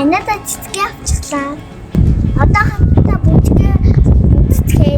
Анада цэцгээ авчихлаа. Одоо хамтдаа бүжгээ үзтгэе.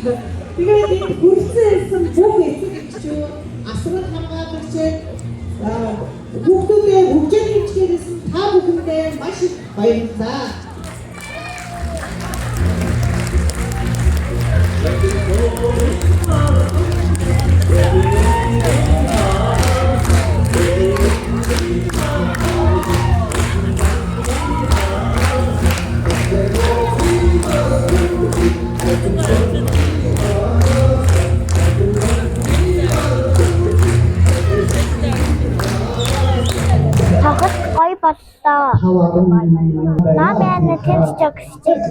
Тэгээд энэ хүрсэн бүх эцэгчүүд асрал хамгаалагч хүүхдүүдээ хөгжөөний хичээлээс та бүхэндээ маш их баярлалаа. Хагас гоё боллоо. Намайг тэнц жогсчих.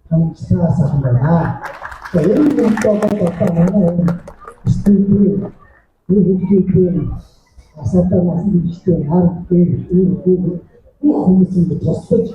хамтдаа сайхан байна. Тэгээд энэ тохиолдолд манай студийн хүүхдүүдийн асаатаа насны ихтэй хард дээр энэ хүмүүсийн тусдаж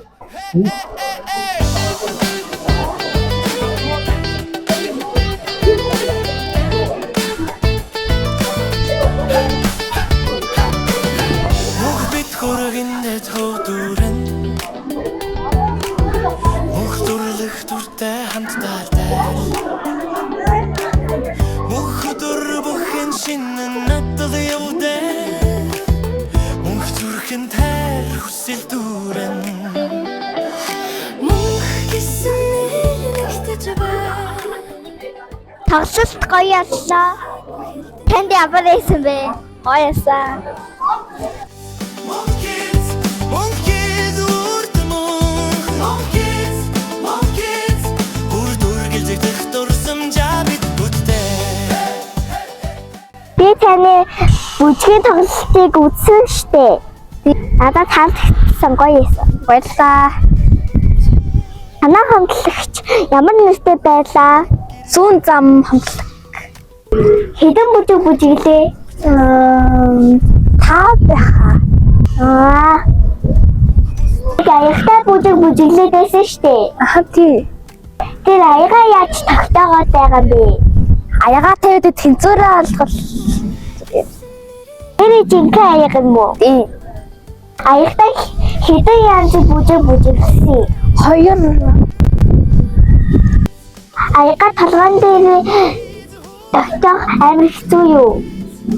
Тоглолт гоё боллоо. Танд ямар байсан бэ? Гоё яасан. Би таны бүжгийн тоглолтыг үзсэн штэ. Надад таалагдсан гоё яасан. Баярлалаа. Танай хамтлагч ямар нэртэй байлаа? Зүүн зам хамтлаг. Хэдэн бүжиг бүжиглээ? 5 байхаа. Аягатай бүжиг бүжиглээд байсан штэ. Тий. Тэр аягаа яаж тогтоогоод байгаа юм бэ? Аягаа тавьад тэнцвэрээ олгол. Тэр жинхэнэ аяга юм уу? Тий. Аягатай хэдэн янз бүжиг бүжиглсэн? 2. Аяга толгойн дээр тогтоох амар хэцүү юу?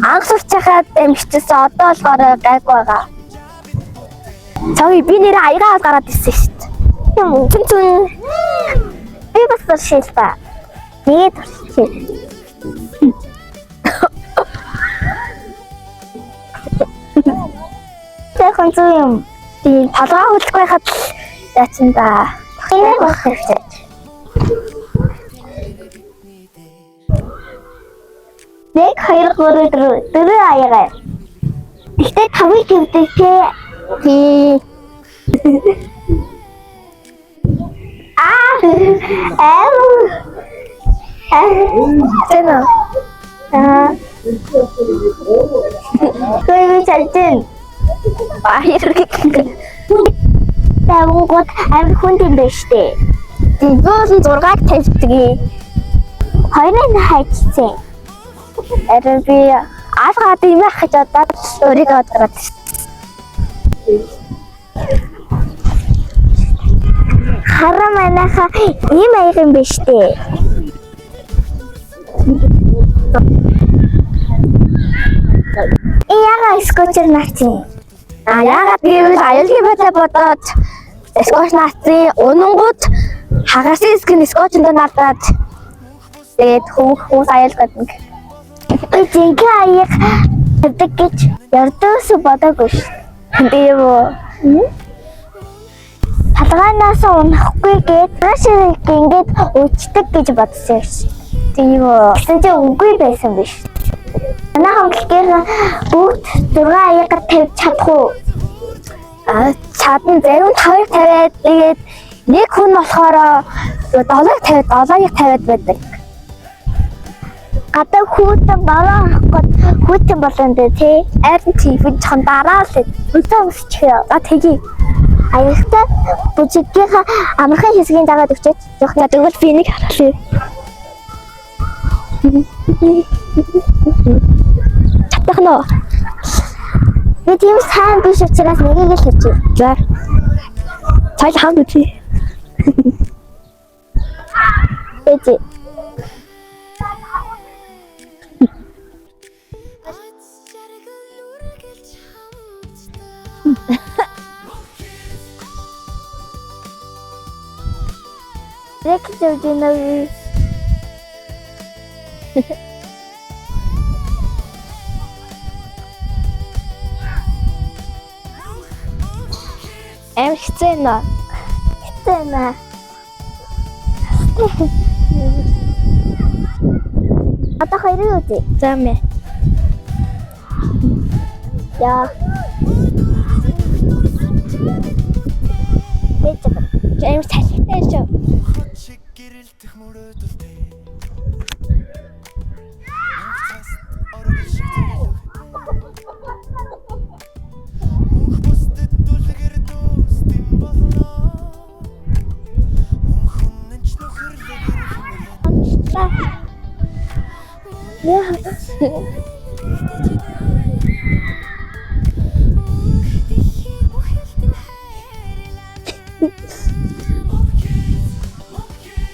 Анх сурч байхад эмчтэйсэн одоо болохоор гайг байгаа. Цаавь би нэрээ аягаас гараад ирсэн шүү дээ. Юм уу? Би бас туршил ба. Тэгээд туршил. Тэхэн зүүм. Би толгой хөлөх байхад яачин да. Энэ байх хэрэгтэй. Нэг 2 3 4 аягаа. Ихтэй 5-ыг тавьдаг тий. Кой чалтин. Тавгууд амар хүнд юм байна штэ. Тийм болон 6-ыг тавьдаг. Хоёрын хайцсан. Арай би алгаад юм ах гэж бодоод өөрийгөө одроод. Хараа манайха ийм аяг юм биш үү? Яагаад скотчер наацсан? Яагаад гэвэл аюулгүй байдлаа бодоод скотч наацсан. Унангууд хагасын скин скотчонд наадаад тэгээд хүмүүс аюулгүй. Би жинхэнэ аяг тавьдаг гэж ярдөөс бодоогүй ш. Би юу? Талгаанаас унахгүй гээд машиныг ингээд өчтөг гэж бодсон ш. Тийм үү. Тэгэж үгүй байсан биш. Манай хамтлагийн бүгд 6 аяг тавьж чадах уу? Чадна. Зарим 2 тавиад тэгээд нэг хүн болохоор 7-ыг тавиад 7-ыг тавиад байдаг. Гадаа хүүтэн бараа авах хүүтэн болон дээ тий. Арин тийм жоохон дараа л үлдээ өсчихөө. За тэгье. Аягатай бүжигийнхаа амархан хэсгийн дагаад өгчөөч. Яхаа тэгвэл би нэг харуулъя. Чадах нөө. Би тийм сайн биш учраас нэгийг л хэлчихье. За. Цааш хам үзье. Эцэг. Зэк зөвж нөө. Хэцүү нөө. Хэцүү нөө. Одоо хоёрын үгүй. За мэ. Яа. James талхитай шүү.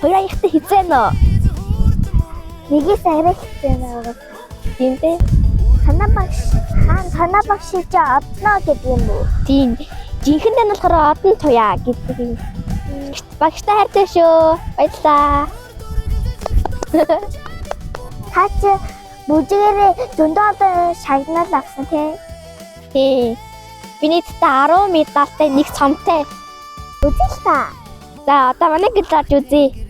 Хоёроо ихтэй хизээ нөө. Нэгээс арай хизээ нөө. Тийм дээ. Санаа багш чи одноо гэдэг юм уу? Тийм. Жинхэнэ нь болохоор одон туяа гэдэг юм. Багштай хайртай шүү. Баярлалаа. Хаач бүжгээрээ зөндөө одоо шагнал авсан тий. Би нийтдээ 10 медальтай нэг цомтой. Үзээ л та. За одоо манай гэлж үзье.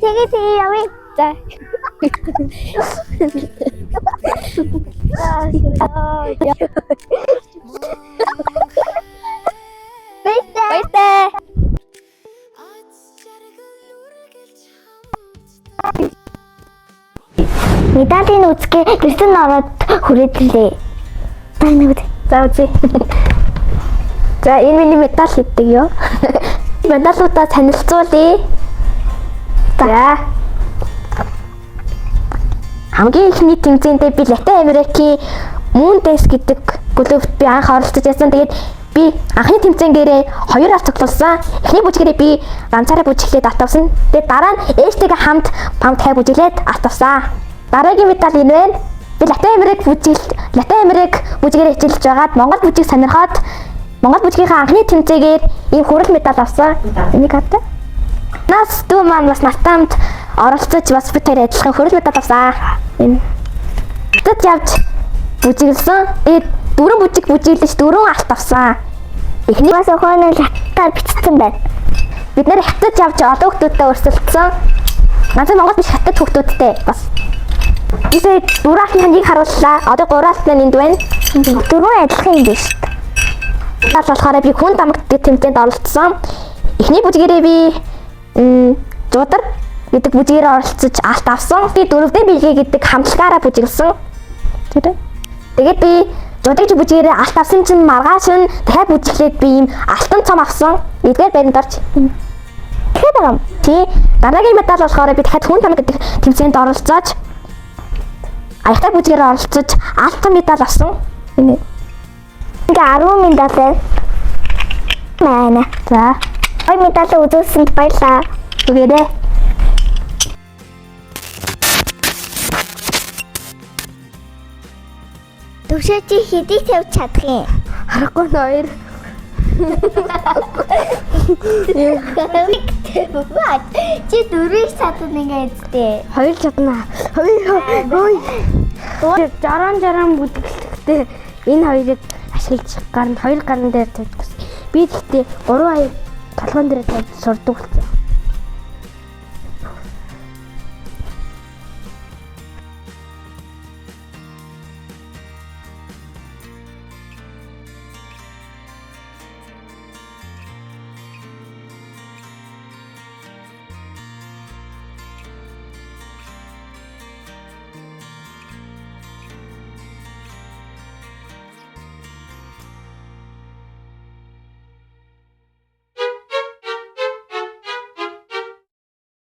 Тэгээд явъя. За. Баяртай. Медалийн үзгээ гэртэн ороод хүрээлээ. За үзье. За энэ миний медаль гэдэг юу? Медалуудаа танилцуулъя. За. Хамгийн ихний тэмцээндээ би Латин Америкийн Moondays гэдэг клубт би анх оролцож байсан. Тэгээд би анхны тэмцээнээрээ 2 алт цуглуулсан. Эхний бүжгээрээ би ганцаараа бүжиглээд алт авсан. Тэгээд дараа нь ээжтэйгээ хамт хамттай бүжиглээд алт авсан. Дараагийн медаль энэ байна. Би Латин Америк бүжгээр хичээлж байгаад Монгол бүжиг сонирхоод Монгол бүжгийнхаа анхны тэмцээгээр ийм хүрэл медаль авсан. Энийг хатаа. Нас дүү маань бас натамд оролцож бас би тэр адилхан хүрэл медаль авсан. Энэ. Тэд явж бүжиглсэн. Тэгээд 4 бүжиг бүжиглэж 4 алт авсан. Эхний бас охин хаттаар бичсэн байна. Бид нэр хаттад явж олон хүмүүстэй өрсөлдсөн. Надад Монгол биш хаттад хүмүүстэй бас. Ийсээ 4 алтын нэг харууллаа. Одоо 3 алтын энд байна. 4 адилхан юм биш. Тал болохоор би хүн дамагт тэмцээнд оролцсон. Эхний бүжгээрээ би Жудар гэдэг бүжгээр оролцож алт авсан. Би 4-р бэлгээ гэдэг хамтлагаараа бүжиглсэн. Тэгээд би Жудаг бүжгээрээ алт авсан чинь маргааш нь дахиад бүжиглээд би ийм алтан цом авсан. Эдгээр баримт орж. Тэгээд байгаа юм. Тий. Дараагийн медаль болохоор би дахиад хүн дамаг гэдэг тэмцээнд оролцож аягтай бүжгээр оролцож алтан медаль авсан. Энэ. Ингээ 10 медаль байна. За. Ой медаль үзүүлсэнд баярлалаа. Үгээрээ. Төвшөө чи хэдий тавьж чадах юм? Харахгүй ноёр. Чи дөрвийг чадна ингээд дээ. Хоёр чадна. Хоёр. Жаран бүдгэлтэй энэ хоёрыг ашиглаж гаранд хоёр гарн дээр тавьдаг. Би гэхдээ 3 аяг толгойн дээр тавьж сурдаг болсон.